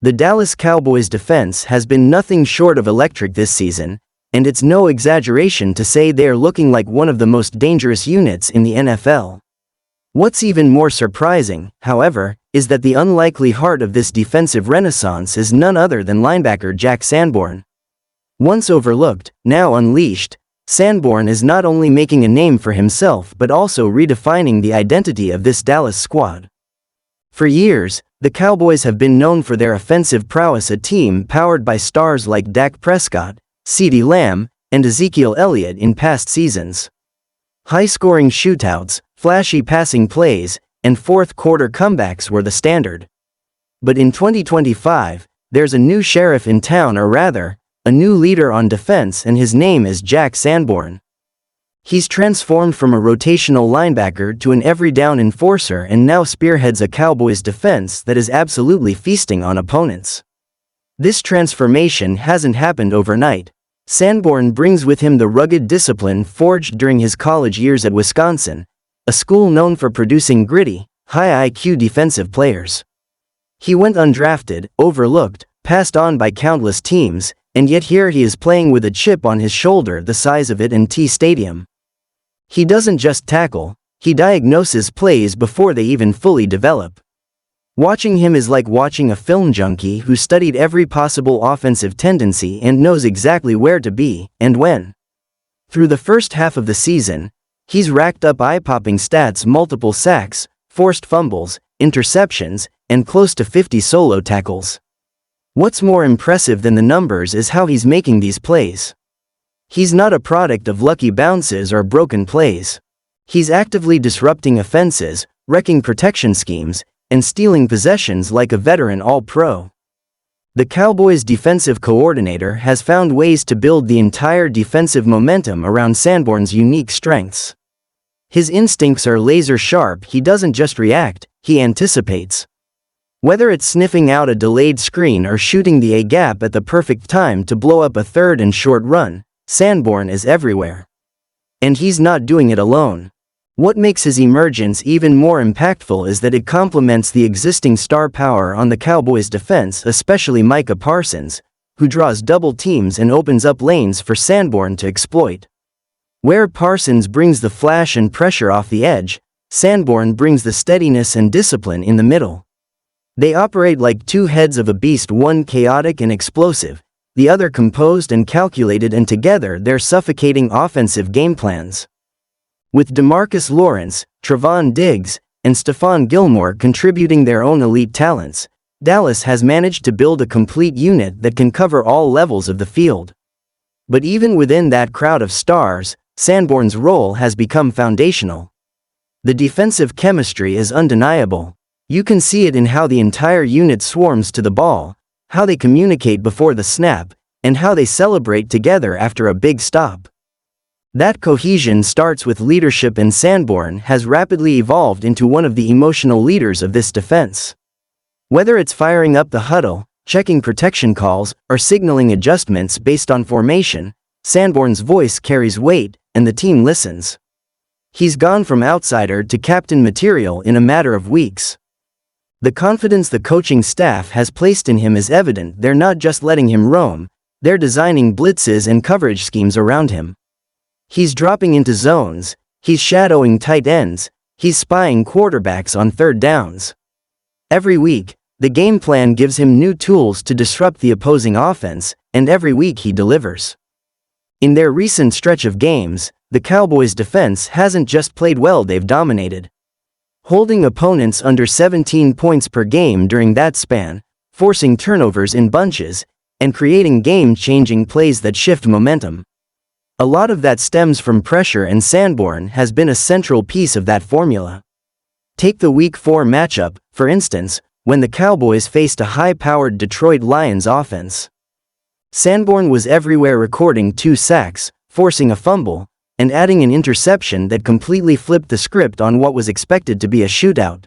The Dallas Cowboys defense has been nothing short of electric this season, and it's no exaggeration to say they are looking like one of the most dangerous units in the NFL. What's even more surprising, however, is that the unlikely heart of this defensive renaissance is none other than linebacker Jack Sanborn. Once overlooked, now unleashed, Sanborn is not only making a name for himself but also redefining the identity of this Dallas squad. For years, the Cowboys have been known for their offensive prowess, a team powered by stars like Dak Prescott, CeeDee Lamb, and Ezekiel Elliott in past seasons. High-scoring shootouts, flashy passing plays, and fourth-quarter comebacks were the standard. But in 2025, there's a new sheriff in town, or rather, a new leader on defense, and his name is Jack Sanborn. He's transformed from a rotational linebacker to an every-down enforcer and now spearheads a Cowboys defense that is absolutely feasting on opponents. This transformation hasn't happened overnight. Sanborn brings with him the rugged discipline forged during his college years at Wisconsin, a school known for producing gritty, high IQ defensive players. He went undrafted, overlooked, passed on by countless teams, and yet here he is playing with a chip on his shoulder the size of it Stadium. He doesn't just tackle, he diagnoses plays before they even fully develop. Watching him is like watching a film junkie who studied every possible offensive tendency and knows exactly where to be and when. Through the first half of the season, he's racked up eye-popping stats: multiple sacks, forced fumbles, interceptions, and close to 50 solo tackles. What's more impressive than the numbers is how he's making these plays. He's not a product of lucky bounces or broken plays. He's actively disrupting offenses, wrecking protection schemes, and stealing possessions like a veteran All-Pro. The Cowboys' defensive coordinator has found ways to build the entire defensive momentum around Sanborn's unique strengths. His instincts are laser-sharp. He doesn't just react, he anticipates. Whether it's sniffing out a delayed screen or shooting the A-gap at the perfect time to blow up a third and short run, Sanborn is everywhere. And he's not doing it alone. What makes his emergence even more impactful is that it complements the existing star power on the Cowboys' defense, especially Micah Parsons, who draws double teams and opens up lanes for Sanborn to exploit. Where Parsons brings the flash and pressure off the edge, Sanborn brings the steadiness and discipline in the middle. They operate like two heads of a beast, one chaotic and explosive, the other composed and calculated, and together they're suffocating offensive game plans. With DeMarcus Lawrence, Trevon Diggs, and Stephon Gilmore contributing their own elite talents, Dallas has managed to build a complete unit that can cover all levels of the field. But even within that crowd of stars, Sanborn's role has become foundational. The defensive chemistry is undeniable. You can see it in how the entire unit swarms to the ball, how they communicate before the snap, and how they celebrate together after a big stop. That cohesion starts with leadership, and Sanborn has rapidly evolved into one of the emotional leaders of this defense. Whether it's firing up the huddle, checking protection calls, or signaling adjustments based on formation, Sanborn's voice carries weight, and the team listens. He's gone from outsider to captain material in a matter of weeks. The confidence the coaching staff has placed in him is evident. They're not just letting him roam, they're designing blitzes and coverage schemes around him. He's dropping into zones, he's shadowing tight ends, he's spying quarterbacks on third downs. Every week, the game plan gives him new tools to disrupt the opposing offense, and every week he delivers. In their recent stretch of games, the Cowboys' defense hasn't just played well, they've dominated. Holding opponents under 17 points per game during that span, forcing turnovers in bunches, and creating game-changing plays that shift momentum. A lot of that stems from pressure, and Sanborn has been a central piece of that formula. Take the Week 4 matchup, for instance, when the Cowboys faced a high-powered Detroit Lions offense. Sanborn was everywhere, recording 2 sacks, forcing a fumble, and adding an interception that completely flipped the script on what was expected to be a shootout.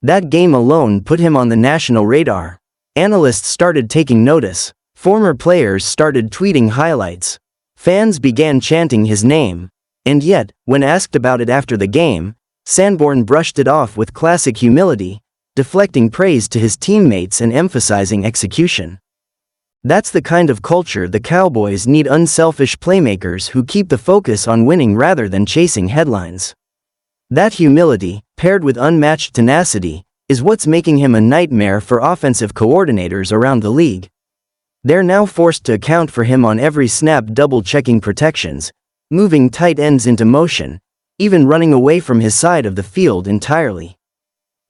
That game alone put him on the national radar. Analysts started taking notice. Former players started tweeting highlights. Fans began chanting his name. And yet, when asked about it after the game, Sanborn brushed it off with classic humility. deflecting praise to his teammates and emphasizing execution. That's the kind of culture the Cowboys need: unselfish playmakers who keep the focus on winning rather than chasing headlines. That humility, paired with unmatched tenacity, is what's making him a nightmare for offensive coordinators around the league. They're now forced to account for him on every snap, double-checking protections, moving tight ends into motion, even running away from his side of the field entirely.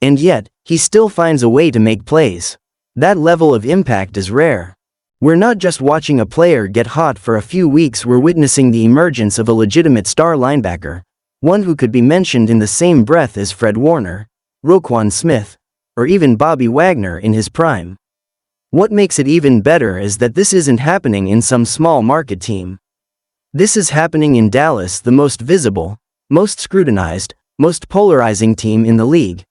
And yet, he still finds a way to make plays. That level of impact is rare. We're not just watching a player get hot for a few weeks, we're witnessing the emergence of a legitimate star linebacker, one who could be mentioned in the same breath as Fred Warner, Roquan Smith, or even Bobby Wagner in his prime. What makes it even better is that this isn't happening in some small market team. This is happening in Dallas, the most visible, most scrutinized, most polarizing team in the league.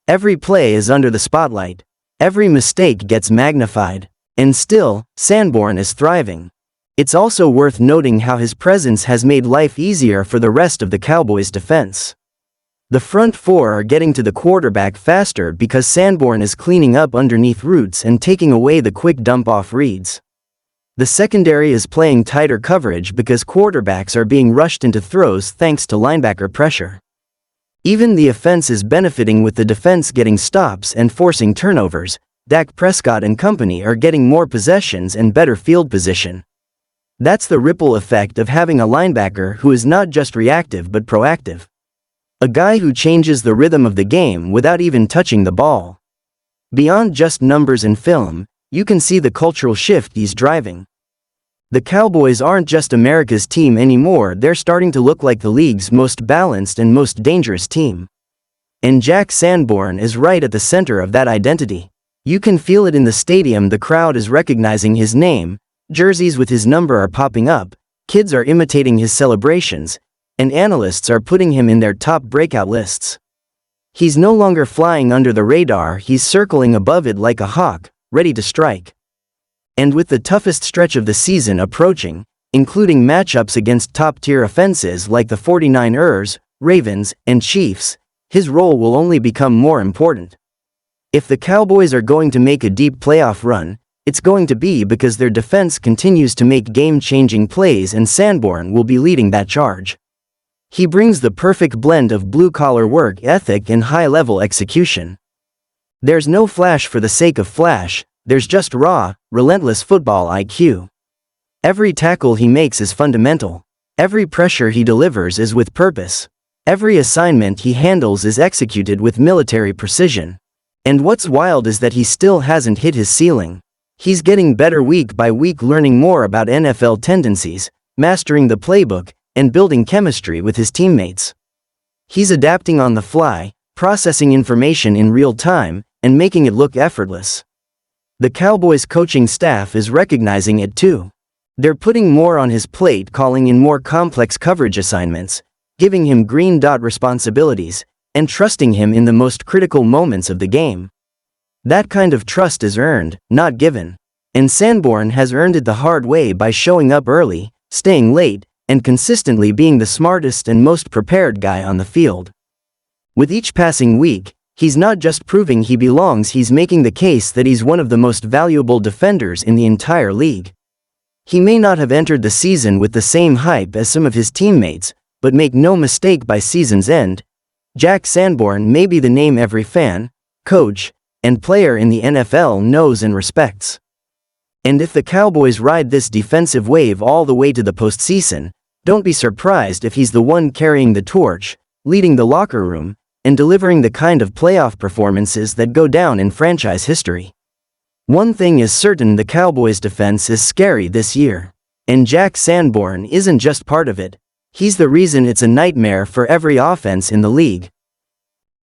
Every play is under the spotlight. Every mistake gets magnified. And still, Sanborn is thriving. It's also worth noting how his presence has made life easier for the rest of the Cowboys' defense. The front four are getting to the quarterback faster because Sanborn is cleaning up underneath routes and taking away the quick dump-off reads. The secondary is playing tighter coverage because quarterbacks are being rushed into throws thanks to linebacker pressure. Even the offense is benefiting with the defense getting stops and forcing turnovers. Dak Prescott and company are getting more possessions and better field position. That's the ripple effect of having a linebacker who is not just reactive but proactive. A guy who changes the rhythm of the game without even touching the ball. Beyond just numbers and film, you can see the cultural shift he's driving. The Cowboys aren't just America's team anymore, they're starting to look like the league's most balanced and most dangerous team. And Jack Sanborn is right at the center of that identity. You can feel it in the stadium, the crowd is recognizing his name, jerseys with his number are popping up, kids are imitating his celebrations, and analysts are putting him in their top breakout lists. He's no longer flying under the radar, he's circling above it like a hawk, ready to strike. And with the toughest stretch of the season approaching, including matchups against top-tier offenses like the 49ers, Ravens, and Chiefs, his role will only become more important. If the Cowboys are going to make a deep playoff run, it's going to be because their defense continues to make game-changing plays, and Sanborn will be leading that charge. He brings the perfect blend of blue-collar work ethic and high-level execution. There's no flash for the sake of flash, there's just raw, relentless football IQ. Every tackle he makes is fundamental. Every pressure he delivers is with purpose. Every assignment he handles is executed with military precision. And what's wild is that he still hasn't hit his ceiling. He's getting better week by week, learning more about NFL tendencies, mastering the playbook, and building chemistry with his teammates. He's adapting on the fly, processing information in real time, and making it look effortless. The Cowboys coaching staff is recognizing it too. They're putting more on his plate, calling in more complex coverage assignments, giving him green dot responsibilities, and trusting him in the most critical moments of the game. That kind of trust is earned, not given. And Sanborn has earned it the hard way by showing up early, staying late, and consistently being the smartest and most prepared guy on the field. With each passing week, he's not just proving he belongs, he's making the case that he's one of the most valuable defenders in the entire league. He may not have entered the season with the same hype as some of his teammates, but make no mistake, by season's end, Jack Sanborn may be the name every fan, coach, and player in the NFL knows and respects. And if the Cowboys ride this defensive wave all the way to the postseason, don't be surprised if he's the one carrying the torch, leading the locker room, and delivering the kind of playoff performances that go down in franchise history. One thing is certain, the Cowboys' defense is scary this year. And Jack Sanborn isn't just part of it. He's the reason it's a nightmare for every offense in the league.